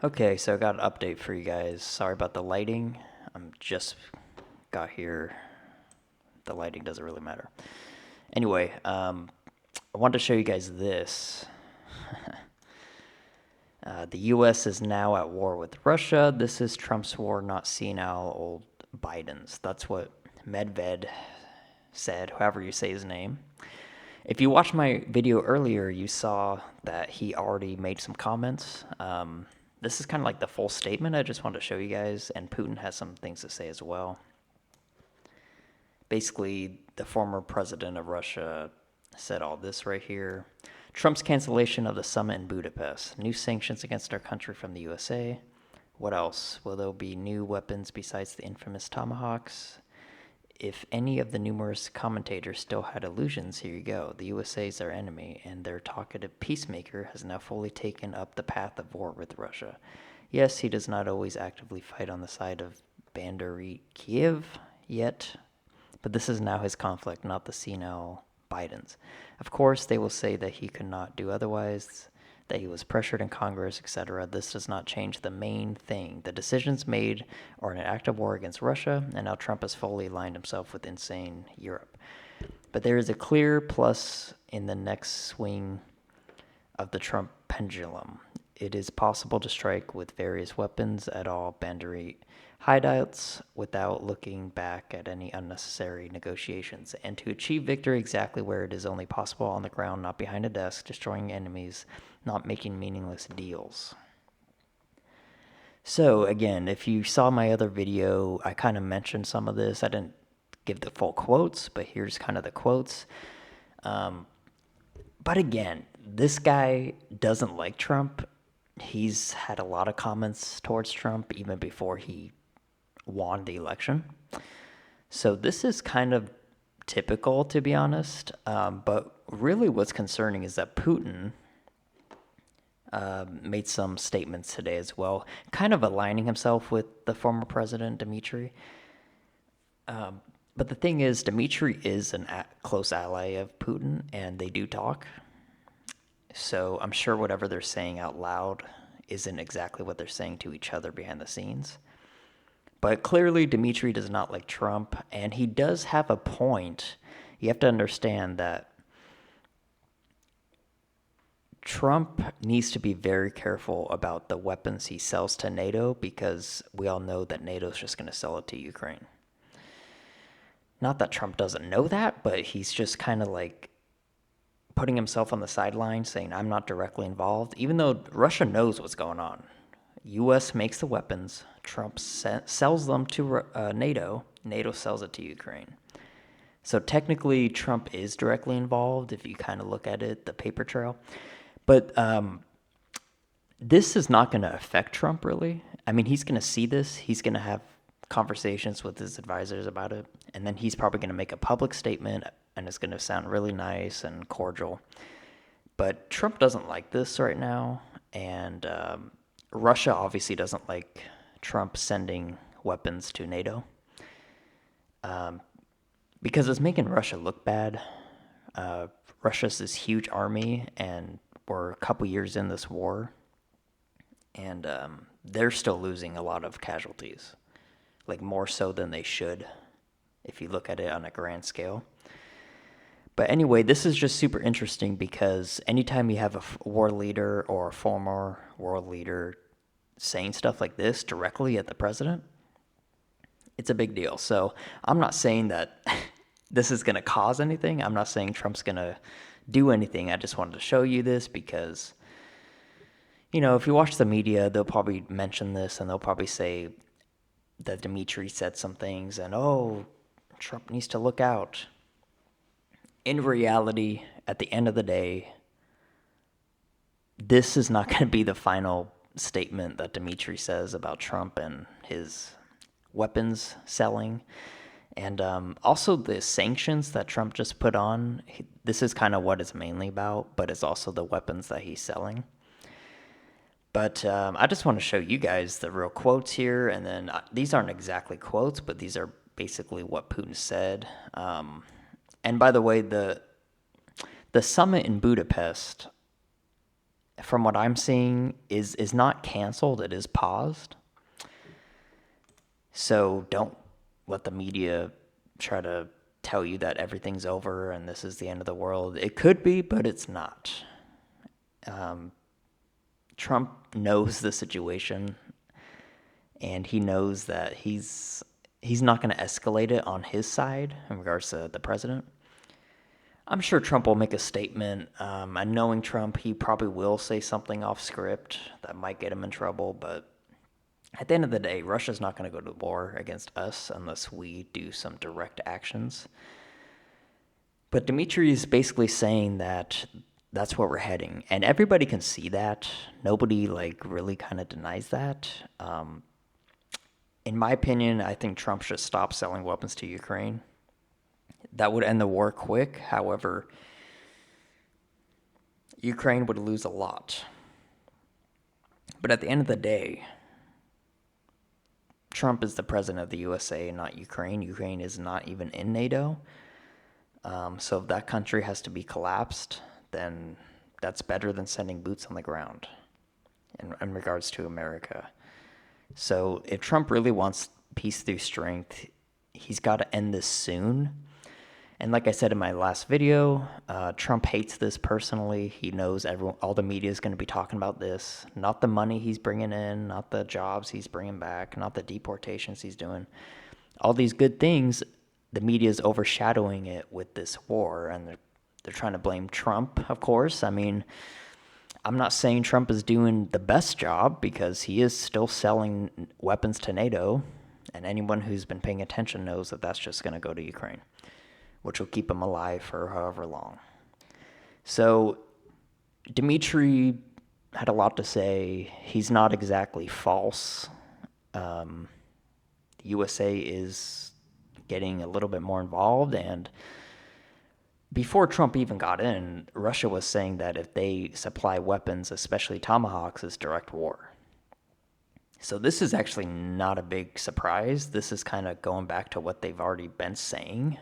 Okay, so I got an update for you guys. Sorry about the lighting. I'm just got here. The lighting doesn't really matter. Anyway, I wanted to show you guys this. The U.S. is now at war with Russia. This is Trump's war, not senile old Biden's. That's what Medved said, however you say his name. If you watched my video earlier, you saw that he already made some comments. This is kind of like the full statement I just wanted to show you guys, and Putin has some things to say as well. Basically, the former president of Russia said all this right here. Trump's cancellation of the summit in Budapest. New sanctions against our country from the USA. What else? Will there be new weapons besides the infamous tomahawks? If any of the numerous commentators still had illusions, here you go. The USA is our enemy, and their talkative peacemaker has now fully taken up the path of war with Russia. Yes, he does not always actively fight on the side of Banderit Kiev yet, but this is now his conflict, not the senile Biden's. Of course, they will say that he could not do otherwise, that he was pressured in Congress, etc. This does not change the main thing. The decisions made are an act of war against Russia, and now Trump has fully aligned himself with insane Europe. But there is a clear plus in the next swing of the Trump pendulum. It is possible to strike with various weapons at all Banderit hideouts without looking back at any unnecessary negotiations, and to achieve victory exactly where it is only possible on the ground, not behind a desk, destroying enemies, not making meaningless deals. So, again, if you saw my other video, I kind of mentioned some of this. I didn't give the full quotes, but here's kind of the quotes. But again, this guy doesn't like Trump. He's had a lot of comments towards Trump even before he won the election. So this is kind of typical, to be honest. But really, what's concerning is that Putin made some statements today as well, kind of aligning himself with the former president, Dmitry. But the thing is, Dmitry is a close ally of Putin, and they do talk. So I'm sure whatever they're saying out loud isn't exactly what they're saying to each other behind the scenes. But clearly, Dmitry does not like Trump, and he does have a point. You have to understand that Trump needs to be very careful about the weapons he sells to NATO, because we all know that NATO's just going to sell it to Ukraine. Not that Trump doesn't know that, but he's just kind of like putting himself on the sideline, saying, I'm not directly involved, even though Russia knows what's going on. U.S. makes the weapons, Trump sells them to NATO, NATO sells it to Ukraine. So technically, Trump is directly involved if you kind of look at it, the paper trail. But this is not going to affect Trump, really. I mean, he's going to see this. He's going to have conversations with his advisors about it. And then he's probably going to make a public statement, and it's going to sound really nice and cordial. But Trump doesn't like this right now. And Russia obviously doesn't like Trump sending weapons to NATO. Because it's making Russia look bad. Russia's this huge army, and we're a couple years in this war, and they're still losing a lot of casualties, like more so than they should, if you look at it on a grand scale. But anyway, this is just super interesting because anytime you have a war leader or a former world leader saying stuff like this directly at the president, it's a big deal. So I'm not saying that this is going to cause anything. I'm not saying Trump's going to do anything. I just wanted to show you this because, if you watch the media, they'll probably mention this and they'll probably say that Dmitry said some things and, oh, Trump needs to look out. In reality, at the end of the day, this is not going to be the final statement that Dmitry says about Trump and his weapons selling. And also the sanctions that Trump just put on, this is kind of what it's mainly about, but it's also the weapons that he's selling. But I just want to show you guys the real quotes here. And then these aren't exactly quotes, but these are basically what Putin said. And by the way, the summit in Budapest, from what I'm seeing, is not canceled. It is paused. So don't let the media try to tell you that everything's over and this is the end of the world. It could be, but it's not. Trump knows the situation, and he knows that he's not going to escalate it on his side in regards to the president. I'm sure Trump will make a statement. And knowing Trump, he probably will say something off script that might get him in trouble. But at the end of the day, Russia's not going to go to war against us unless we do some direct actions. But Dmitry is basically saying that that's where we're heading. And everybody can see that. Nobody really kind of denies that. In my opinion, I think Trump should stop selling weapons to Ukraine. That would end the war quick. However, Ukraine would lose a lot. But at the end of the day, Trump is the president of the USA, not Ukraine. Ukraine is not even in NATO. So if that country has to be collapsed, then that's better than sending boots on the ground in regards to America. So if Trump really wants peace through strength, he's got to end this soon. And like I said in my last video, Trump hates this personally. He knows all the media is going to be talking about this. Not the money he's bringing in, not the jobs he's bringing back, not the deportations he's doing. All these good things, the media is overshadowing it with this war, and they're trying to blame Trump, of course. I mean, I'm not saying Trump is doing the best job, because he is still selling weapons to NATO, and anyone who's been paying attention knows that that's just going to go to Ukraine, which will keep him alive for however long. So Dmitry had a lot to say. He's not exactly false. The USA is getting a little bit more involved, and before Trump even got in, Russia was saying that if they supply weapons, especially Tomahawks, it's direct war. So this is actually not a big surprise. This is kind of going back to what they've already been saying.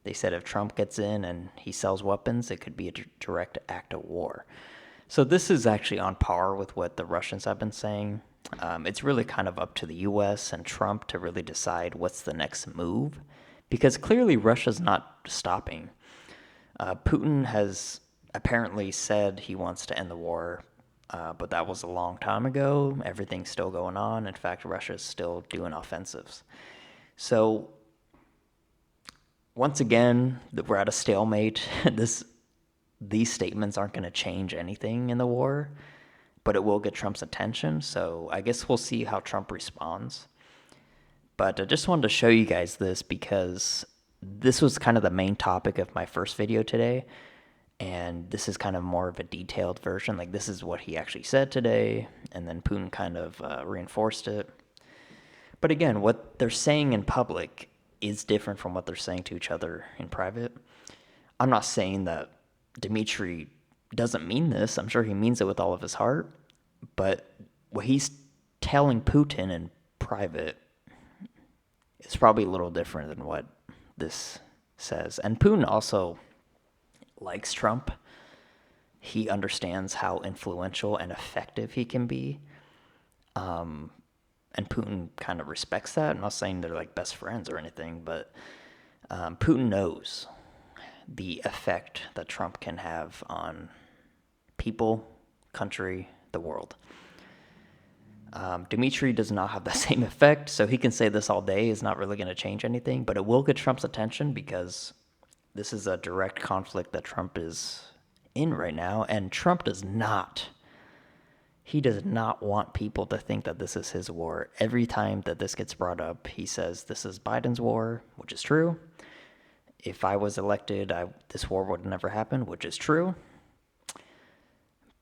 They said if Trump gets in and he sells weapons, it could be a direct act of war. So this is actually on par with what the Russians have been saying. It's really kind of up to the U.S. and Trump to really decide what's the next move, because clearly Russia's not stopping. Putin has apparently said he wants to end the war, but that was a long time ago. Everything's still going on. In fact, Russia's still doing offensives. So once again, we're at a stalemate. These statements aren't going to change anything in the war, but it will get Trump's attention. So I guess we'll see how Trump responds. But I just wanted to show you guys this because this was kind of the main topic of my first video today. And this is kind of more of a detailed version. Like, this is what he actually said today. And then Putin kind of reinforced it. But again, what they're saying in public is different from what they're saying to each other in private. I'm not saying that Dmitry doesn't mean this. I'm sure he means it with all of his heart. But what he's telling Putin in private is probably a little different than what this says. And Putin also likes Trump. He understands how influential and effective he can be. And Putin kind of respects that. I'm not saying they're like best friends or anything, but Putin knows the effect that Trump can have on people, country, the world. Dmitry does not have the same effect, so he can say this all day. It's not really going to change anything, but it will get Trump's attention because this is a direct conflict that Trump is in right now, and Trump does not want people to think that this is his war. Every time that this gets brought up, he says this is Biden's war, which is true. If I was elected, this war would never happen, which is true.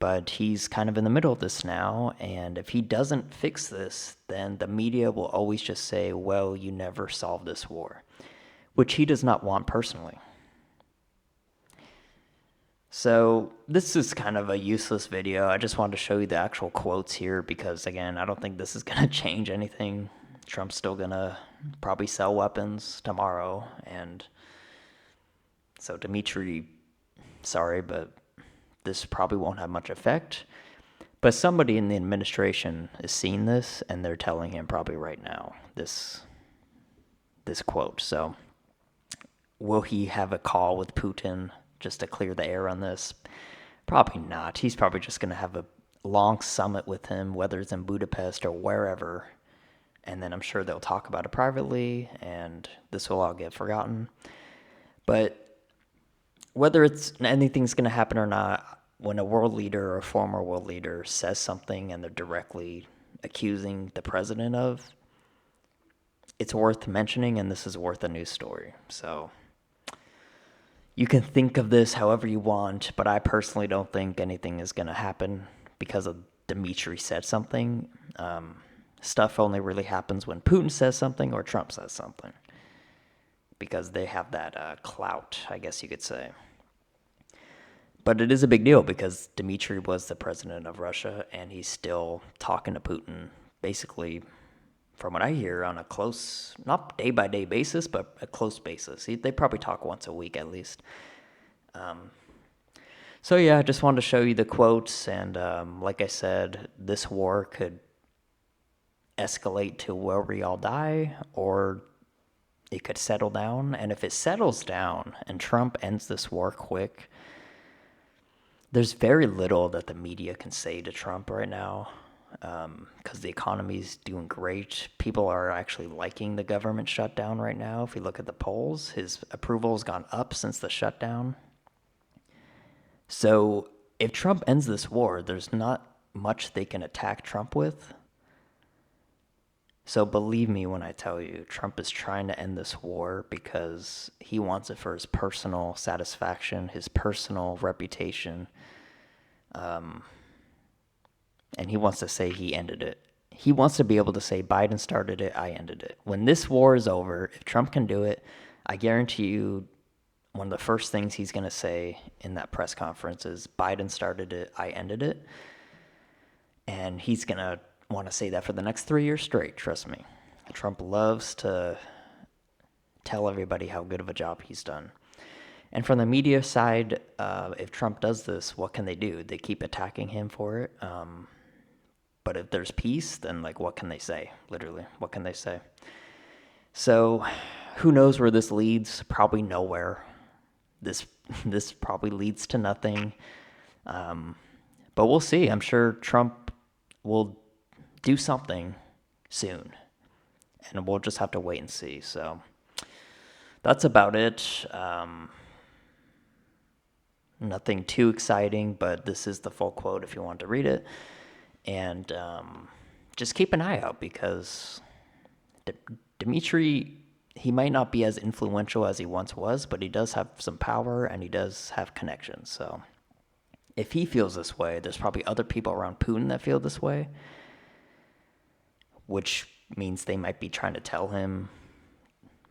But he's kind of in the middle of this now, and if he doesn't fix this, then the media will always just say, well, you never solved this war, which he does not want personally. So this is kind of a useless video. I just wanted to show you the actual quotes here because, again, I don't think this is going to change anything. Trump's still going to probably sell weapons tomorrow, and so Dmitry, sorry, but this probably won't have much effect. But somebody in the administration is seeing this, and they're telling him probably right now this quote. So will he have a call with Putin just to clear the air on this? Probably not. He's probably just going to have a long summit with him, whether it's in Budapest or wherever. And then I'm sure they'll talk about it privately, and this will all get forgotten. But whether anything's going to happen or not, when a world leader or a former world leader says something and they're directly accusing the president of, it's worth mentioning, and this is worth a news story. So you can think of this however you want, but I personally don't think anything is going to happen because of Dmitry said something. Stuff only really happens when Putin says something or Trump says something, because they have that clout, I guess you could say. But it is a big deal because Dmitry was the president of Russia, and he's still talking to Putin, basically, from what I hear, on a close, not day-by-day basis, but a close basis. They probably talk once a week at least. So yeah, I just wanted to show you the quotes, and like I said, this war could escalate to where we all die, or it could settle down. And if it settles down and Trump ends this war quick, there's very little that the media can say to Trump right now, because the economy's doing great. People are actually liking the government shutdown right now. If you look at the polls, his approval has gone up since the shutdown. So if Trump ends this war, there's not much they can attack Trump with. So believe me when I tell you, Trump is trying to end this war because he wants it for his personal satisfaction, his personal reputation, and he wants to say he ended it. He wants to be able to say, Biden started it, I ended it. When this war is over, if Trump can do it, I guarantee you one of the first things he's going to say in that press conference is, Biden started it, I ended it. And he's going to want to say that for the next 3 years straight, trust me. Trump loves to tell everybody how good of a job he's done. And from the media side, if Trump does this, what can they do? They keep attacking him for it. But if there's peace, then what can they say? Literally, what can they say? So who knows where this leads? Probably nowhere. This probably leads to nothing. But we'll see. I'm sure Trump will do something soon, and we'll just have to wait and see. So that's about it. Nothing too exciting, but this is the full quote if you want to read it. And just keep an eye out, because Dmitry, he might not be as influential as he once was, but he does have some power and he does have connections. So if he feels this way, there's probably other people around Putin that feel this way, which means they might be trying to tell him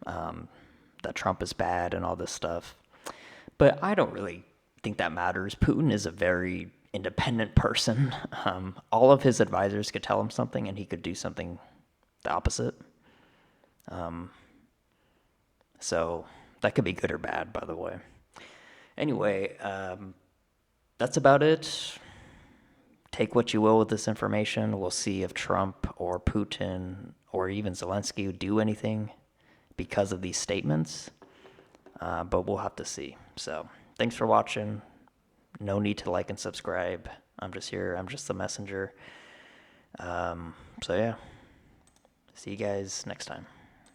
that Trump is bad and all this stuff. But I don't really think that matters. Putin is a very independent person. All of his advisors could tell him something and he could do something the opposite. So that could be good or bad, by the way. Anyway, that's about it. Take what you will with this information. We'll see if Trump or Putin or even Zelensky do anything because of these statements. But we'll have to see. So thanks for watching. No need to like and subscribe. I'm just here. I'm just the messenger. So yeah. See you guys next time.